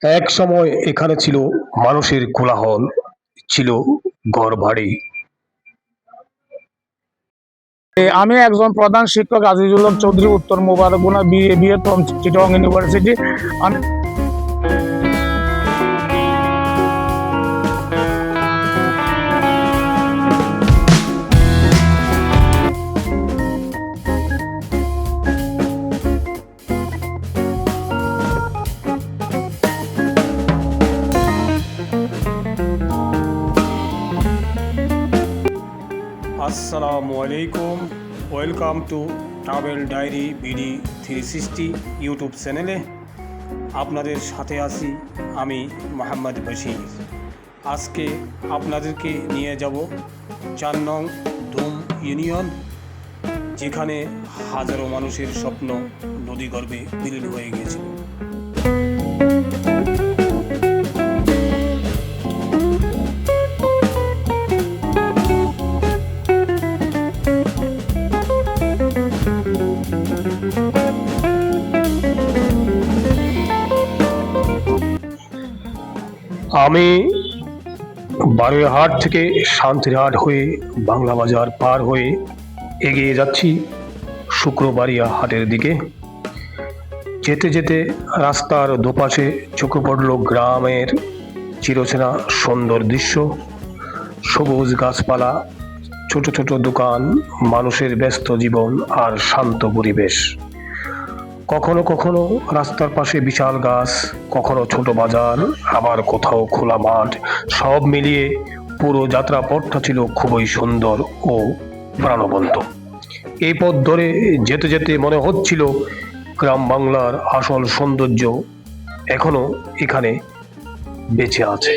এক সময় এখানে ছিল মানুষের কোলাহল, ছিল ঘরবাড়ি। আমি একজন প্রধান শিক্ষক আজিজুল হক চৌধুরী, উত্তর Mobarakpura BA from Chittagong university. আমি আসসালামু আলাইকুম, welcome to travel diary BD 360 YouTube চ্যানেলে আপনাদের সাথে আছি আমি মোহাম্মদ বশির। আজকে আপনাদেরকে নিয়ে যাব 4 নং ধুম ইউনিয়ন, যেখানে হাজারো মানুষের স্বপ্ন নদীগর্ভে বিলীন হয়ে গিয়েছিল। আমি বারুইহাট থেকে শান্তিরহাট হয়ে বাংলা বাজার পার হয়ে এগিয়ে যাচ্ছি শুক্রবারিয়া হাটের দিকে। যেতে যেতে রাস্তার দুপাশে চোখে পড়ল গ্রামের চিরচেনা সুন্দর দৃশ্য, সবুজ গাছপালা, ছোট ছোট দোকান, মানুষের ব্যস্ত জীবন আর শান্ত পরিবেশ। কখনো কখনো রাস্তার পাশে বিশাল গাছ, কখনো ছোট বাজার, আবার কোথাও খোলা মাঠ। সব মিলিয়ে পুরো যাত্রাপথটা ছিল খুবই সুন্দর ও প্রাণবন্ত। এই পথ ধরে যেতে যেতে মনে হচ্ছিল গ্রাম বাংলার আসল সৌন্দর্য এখনো এখানে বেঁচে আছে।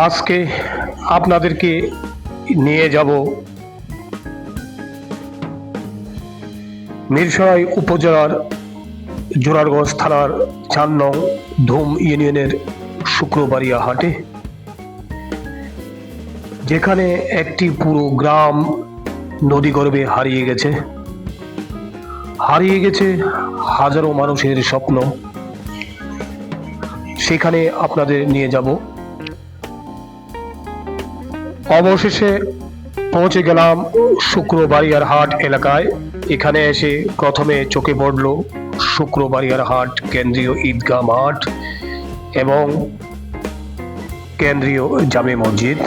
আজকে আপনাদেরকে নিয়ে যাব মিরসরাই উপজেলার জোরারগঞ্জ থানার 4 নং ধুম ইউনিয়নের শুক্রবারিয়া হাটে, যেখানে একটি পুরো গ্রাম নদীগর্ভে হারিয়ে গেছে হাজারো মানুষের স্বপ্ন। সেখানে আপনাদের নিয়ে যাব। অবশেষে পৌঁছে গেলাম শুক্রবারিয়ার হাট এলাকায়। এখানে এসে প্রথমে চোখে পড়ল শুক্রবারিয়ার হাট কেন্দ্রীয় ঈদগাহ মাঠ এবং কেন্দ্রীয় জামে মসজিদ।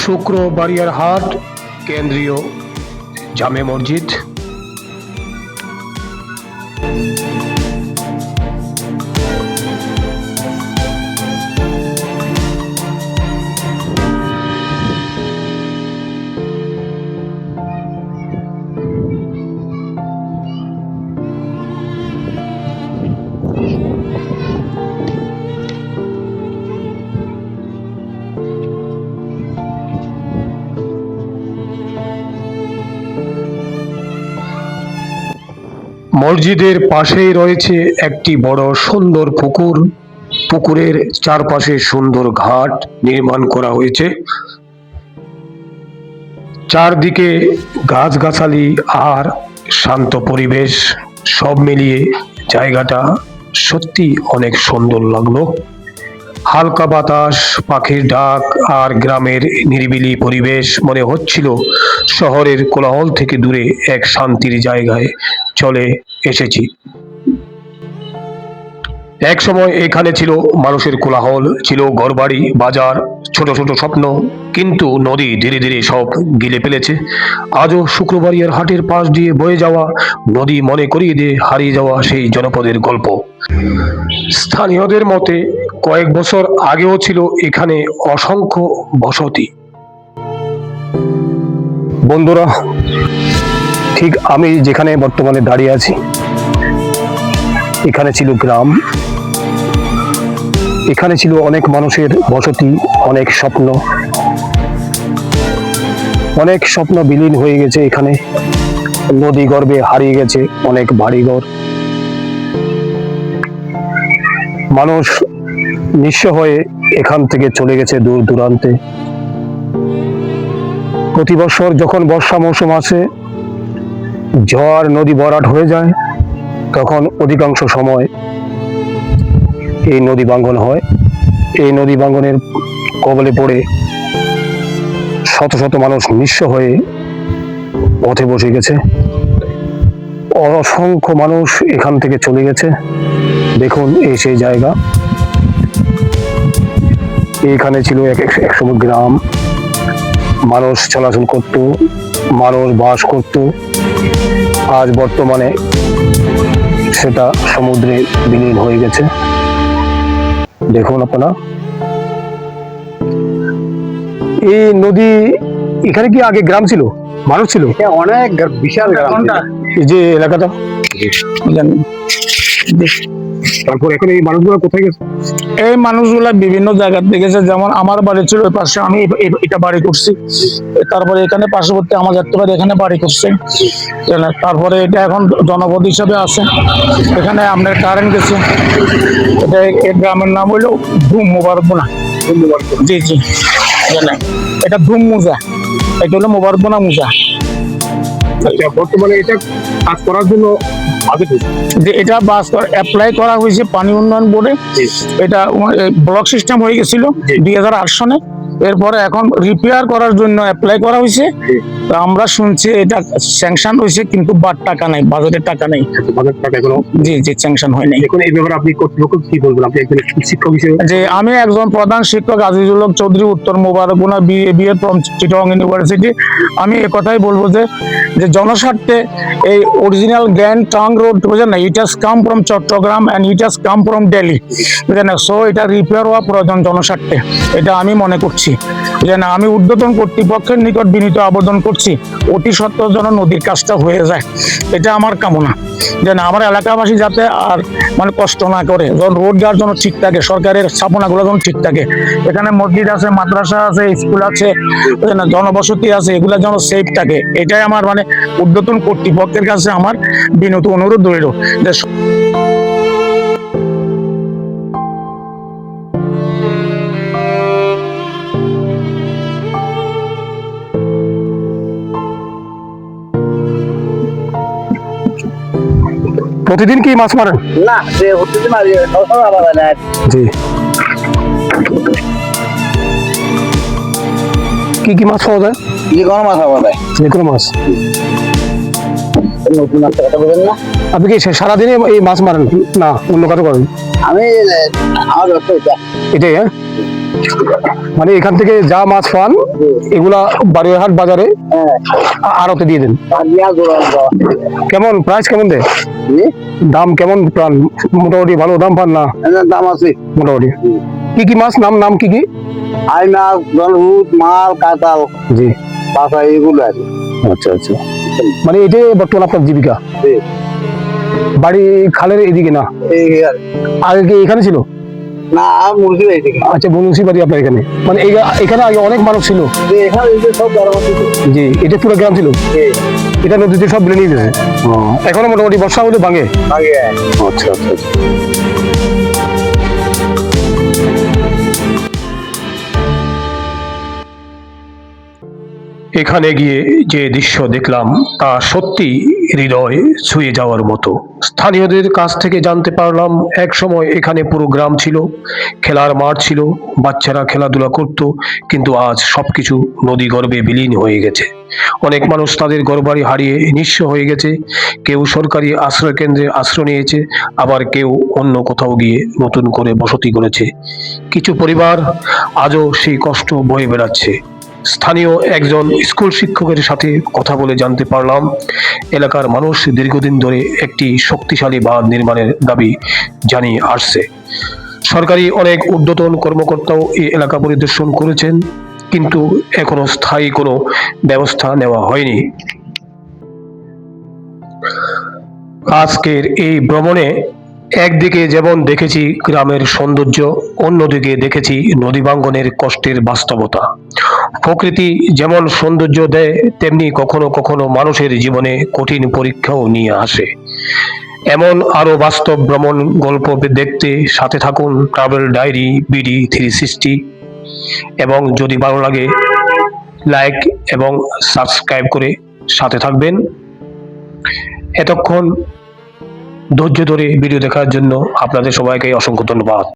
শুক্রবারিয়ার হাট কেন্দ্রীয় জামে মসজিদ। মসজিদের পাশেই রয়েছে একটি বড় সুন্দর পুকুর। পুকুরের চারপাশে সুন্দর ঘাট নির্মাণ করা হয়েছে। চারদিকে গাছগাছালি আর শান্ত পরিবেশ, সব মিলিয়ে জায়গাটা সত্যি অনেক সুন্দর লাগলো। হালকা বাতাস, পাখির ডাক আর গ্রামের নিরিবিলি পরিবেশ, মনে হচ্ছিল শহরের কোলাহল থেকে দূরে এক শান্তির জায়গায় চলে এসেছি। এক সময় এখানে ছিল মানুষের কোলাহল, ছিল ঘরবাড়ি, বাজার, ছোট ছোট স্বপ্ন, কিন্তু নদী ধীরে ধীরে সব গিলে ফেলেছে। আজও শুক্রবারিয়ার হাটের পাশ দিয়ে বয়ে যাওয়া নদী মনে করিয়ে দিয়ে হারিয়ে যাওয়া সেই জনপদের গল্প। স্থানীয়দের মতে কয়েক বছর আগেও ছিল এখানে অসংখ্য বসতি। বন্ধুরা, ঠিক আমি যেখানে বর্তমানে দাঁড়িয়ে আছি, এখানে ছিল গ্রাম, এখানে ছিল অনেক মানুষের বসতি, অনেক স্বপ্ন বিলীন হয়ে গেছে। এখানে নদী গর্ভে হারিয়ে গেছে অনেক বাড়িঘর। মানুষ নিঃস্ব হয়ে এখান থেকে চলে গেছে দূর দূরান্তে। প্রতি বছর যখন বর্ষা মৌসুম আসে, ঝড় নদী ভরাট হয়ে যায়, তখন অধিকাংশ সময় এই নদী ভাঙ্গন হয়। এই নদী ভাঙ্গনের কবলে পড়ে শত শত মানুষ নিঃস্ব হয়ে পথে বসে গেছে। অসংখ্য মানুষ এখান থেকে চলে গেছে। দেখুন, এই সেই জায়গা। এখানে ছিল এক সময় গ্রাম, মানুষ চলাচল করত, মানুষ বাস করত। আজ বর্তমানে সেটা সমুদ্রে বিলীন হয়ে গেছে। দেখুন আপনারা, এই নদী, এখানে কি আগে গ্রাম ছিল, মানুষ ছিল? অনেক বিশাল গ্রাম ছিল। এই যে এলাকাটা, তারপর এখন এই মানুষগুলো কোথায় গেছে? এই মানুষগুলা বিভিন্ন জায়গাতে গেছে। যেমন আমার বাড়ি ছিল ওই পাশে, আমি এটা বাড়ি করছি। তারপরে এখানে পার্শ্ববর্তী আমার যাত্রী বাড়ি, এখানে বাড়ি করছে। তারপরে এটা এখন জনপদ হিসাবে আছে। এখানে আপনার কারেন্ট গেছে। এটা এই গ্রামের নাম হইলো ধুম মোবারকবোনা। জি জি, এটা ধুম মুজা, এটা হলো মোবারকবোনা মুজা। আচ্ছা, বর্তমানে এটা কাজ করার জন্য যে এটা বাস অ্যাপ্লাই করা হয়েছে পানি উন্নয়ন বোর্ডে। এটা ব্লক সিস্টেম হয়ে গেছিল 2008 সনে। এরপরে এখন রিপেয়ার করার জন্য অ্যাপ্লাই করা হয়েছে। তো আমরা শুনছি এটা স্যাংশন হয়েছে, কিন্তু টাকা নাই, বাজেটের টাকা নেই। জি জি, স্যাংশন হয় নাই। এখন এই ব্যাপারে আপনি কর্তৃপক্ষ কি বলবেন? আপনি একজন শিক্ষক হিসেবে। যে আমি একজন প্রধান শিক্ষক আজিজুল হক চৌধুরী, উত্তর মোবারকবোনা বিএ ফ্রম চিটং ইউনিভার্সিটি। আমি একথাই বলবো যে জনস্বার্থে এই অরিজিনাল গ্র্যান্ড ট্রাঙ্ক রোড, বুঝলেন না, it has come from Chattogram and it has come from Delhi, বুঝলেন না। সো এটা রিপেয়ার হওয়া প্রয়োজন জনস্বার্থে, এটা আমি মনে করছি। বুঝলেন না, আমি ঊর্ধ্বতন কর্তৃপক্ষের নিকট বিনীত আবেদন করছি, অতি সত্বর যেন নদীর কাজটা হয়ে যায়। এটা আমার কামনা, যে না আমার এলাকাবাসী যাতে আর মানে কষ্ট না করে, যখন রোড যাওয়ার জন্য ঠিক থাকে, সরকারের স্থাপনাগুলো যেন ঠিক থাকে। এখানে মসজিদ আছে, মাদ্রাসা আছে, স্কুল আছে, জনবসতি আছে, এগুলো যেন সেফ থাকে। এটাই আমার মানে ঊর্ধ্বতন কর্তৃপক্ষের কাছে আমার বিনীত অনুরোধ রইল যে প্রতিদিন কি মাছ মারেন? না, যে প্রতিদিন মারি, সবসময় আবার না। জি, কি কি মাছ পাওয়া যায়? যে কোনো মাছ পাওয়া যায়, যে কোনো মাছ। নতুন মাছের কথা বলবেন না। আপনি কি সারাদিনে এই মাছ মারেন না অন্য কাজ করেন? আমি আমার ব্যবসা এটা। এটাই, হ্যাঁ? মানে এখান থেকে যা মাছ পান এগুলা বারুইহাট বাজারে আড়তে দিয়ে দেন। কেমন প্রাইস কেমন দেয়? দাম কেমন পান? মোটামুটি ভালো দাম পান না? দাম আছে মোটামুটি। কি কি মাছ নাম কি কি? আইনা, জলভূত, মাল, কাতাল, জি, পাশা, এগুলো আছে। আচ্ছা আচ্ছা, মানে এটাই বর্তমান আপনার জীবিকা? বাড়ি খালের এদিকে না? আগে কি এখানে ছিল? না, মুন্সিপালিটি থেকে। আচ্ছা, মুন্সিপালিটি আপনার এখানে, মানে এখানে আগে অনেক মানুষ ছিল? এখানে সব জি, এটা পুরো গ্রাম ছিল? এটা নদীতে সব বিলে নিয়ে গেছে। এখনো মোটামুটি বর্ষা হলে ভাঙে? আচ্ছা আচ্ছা আচ্ছা। এখানে গিয়ে যে দৃশ্য দেখলাম তা সত্যি হৃদয় ছুঁয়ে যাওয়ার মতো। স্থানীয়দের কাছ থেকে জানতে পারলাম এক সময় এখানে পুরো গ্রাম ছিল, খেলার মাঠ ছিল, বাচ্চারা খেলাধুলা করত, কিন্তু আজ সবকিছু নদী গর্ভে বিলীন হয়ে গেছে। অনেক মানুষ তাদের ঘরবাড়ি হারিয়ে নিঃস্ব হয়ে গেছে। কেউ সরকারি আশ্রয় কেন্দ্রে আশ্রয় নিয়েছে, আবার কেউ অন্য কোথাও গিয়ে নতুন করে বসতি গড়েছে। কিছু পরিবার আজও সেই কষ্ট বয়ে বেড়াচ্ছে। স্থানীয় একজন স্কুল শিক্ষকের সাথে কথা বলে জানতে পারলাম এলাকার মানুষ দীর্ঘদিন ধরে একটি শক্তিশালী বাঁধ নির্মাণের দাবি জানিয়ে আসছে। সরকারি অনেক ঊর্ধ্বতন কর্মকর্তাও এই এলাকা পরিদর্শন করেছেন, কিন্তু এখনো স্থায়ী কোনো ব্যবস্থা নেওয়া হয়নি। আজকের এই ভ্রমণে একদিকে যেমন দেখেছি গ্রামের সৌন্দর্য, অন্যদিকে দেখেছি নদী ভাঙ্গনের কষ্টের বাস্তবতা। প্রকৃতি যেমন সৌন্দর্য দেয়, তেমনি কখনো কখনো মানুষের জীবনে কঠিন পরীক্ষাও নিয়ে আসে। এমন আরো বাস্তব ভ্রমণ গল্প দেখতে সাথে থাকুন ট্রাভেল ডায়েরি BD 360। এবং যদি ভালো লাগে লাইক এবং সাবস্ক্রাইব করে সাথে থাকবেন। এতক্ষণ ধৈর্য ধরে ভিডিও দেখার জন্য আপনাদের সবাইকে অসংখ্য ধন্যবাদ।